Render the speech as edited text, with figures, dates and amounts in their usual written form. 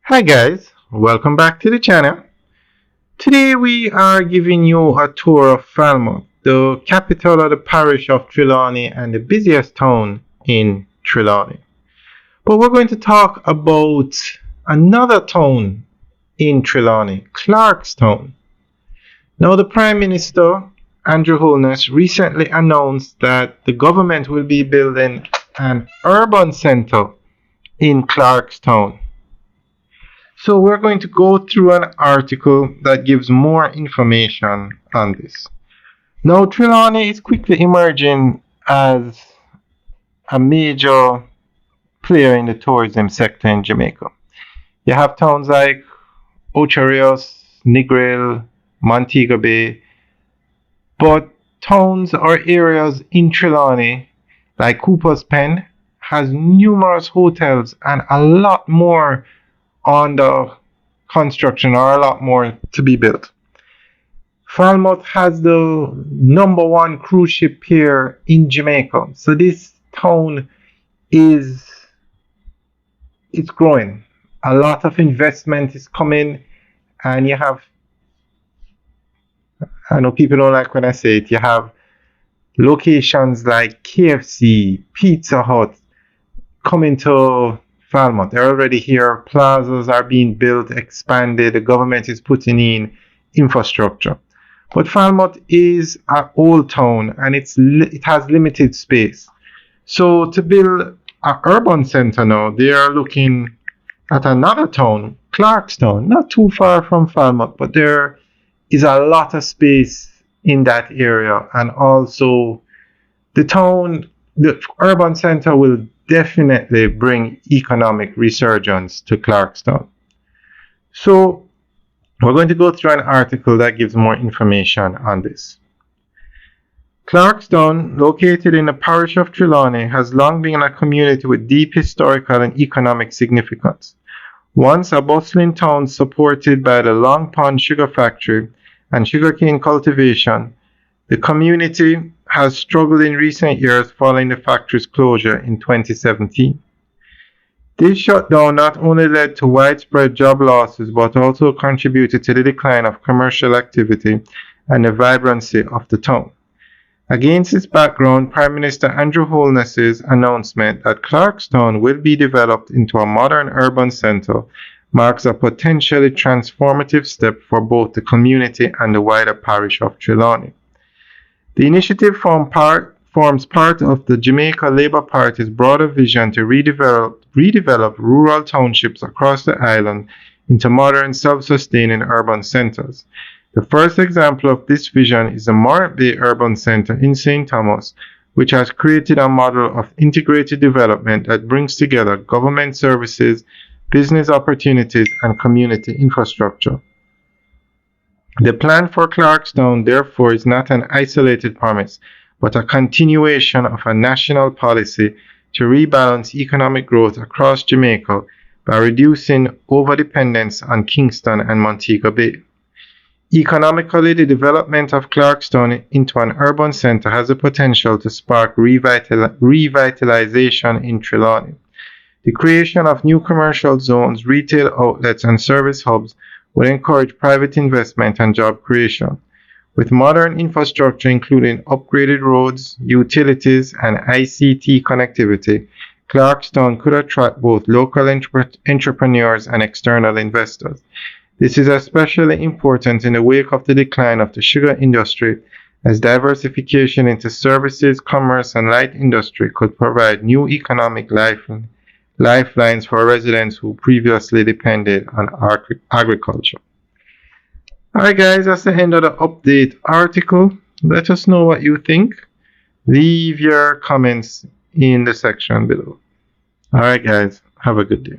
Hi guys, welcome back to the channel. Today we are giving you a tour of Falmouth, the capital of the parish of Trelawny and the busiest town in Trelawny. But we're going to talk about another town in Trelawny, Clarkstown. Now the Prime Minister, Andrew Holness, recently announced that the government will be building an urban centre in Clarkstown. So we're going to go through an article that gives more information on this. Now, Trelawny is quickly emerging as a major player in the tourism sector in Jamaica. You have towns like Ocho Rios, Negril, Montego Bay, but towns or areas in Trelawny, like Cooper's Pen, has numerous hotels and a lot more under construction or a lot more to be built. Falmouth has the #1 cruise ship pier in Jamaica. So this town it's growing. A lot of investment is coming, and you have, I know people don't like when I say it, you have locations like KFC, Pizza Hut coming to Falmouth. They're already here. Plazas are being built, expanded. The government is putting in infrastructure. But Falmouth is an old town and it has limited space. So to build an urban center now, they are looking at another town, Clarkstown, not too far from Falmouth, but there is a lot of space in that area. And also the urban center will definitely bring economic resurgence to Clarkstown. So we're going to go through an article that gives more information on this. Clarkstown, located in the parish of Trelawny, has long been a community with deep historical and economic significance. Once a bustling town supported by the Long Pond Sugar Factory and sugarcane cultivation, the community has struggled in recent years following the factory's closure in 2017. This shutdown not only led to widespread job losses but also contributed to the decline of commercial activity and the vibrancy of the town. Against this background, Prime Minister Andrew Holness's announcement that Clarkstown will be developed into a modern urban centre marks a potentially transformative step for both the community and the wider parish of Trelawny. The initiative forms part of the Jamaica Labour Party's broader vision to redevelop rural townships across the island into modern, self-sustaining urban centres. The first example of this vision is the Morant Bay Urban Centre in St. Thomas, which has created a model of integrated development that brings together government services, business opportunities, and community infrastructure. The plan for Clarkstown, therefore, is not an isolated promise, but a continuation of a national policy to rebalance economic growth across Jamaica by reducing overdependence on Kingston and Montego Bay. Economically, the development of Clarkstown into an urban centre has the potential to spark revitalization in Trelawny. The creation of new commercial zones, retail outlets, and service hubs will encourage private investment and job creation. With modern infrastructure including upgraded roads, utilities, and ICT connectivity, Clarkstown could attract both local entrepreneurs and external investors. This is especially important in the wake of the decline of the sugar industry, as diversification into services, commerce, and light industry could provide new economic lifelines for residents who previously depended on agriculture. Alright guys, that's the end of the update article. Let us know what you think. Leave your comments in the section below. Alright guys, have a good day.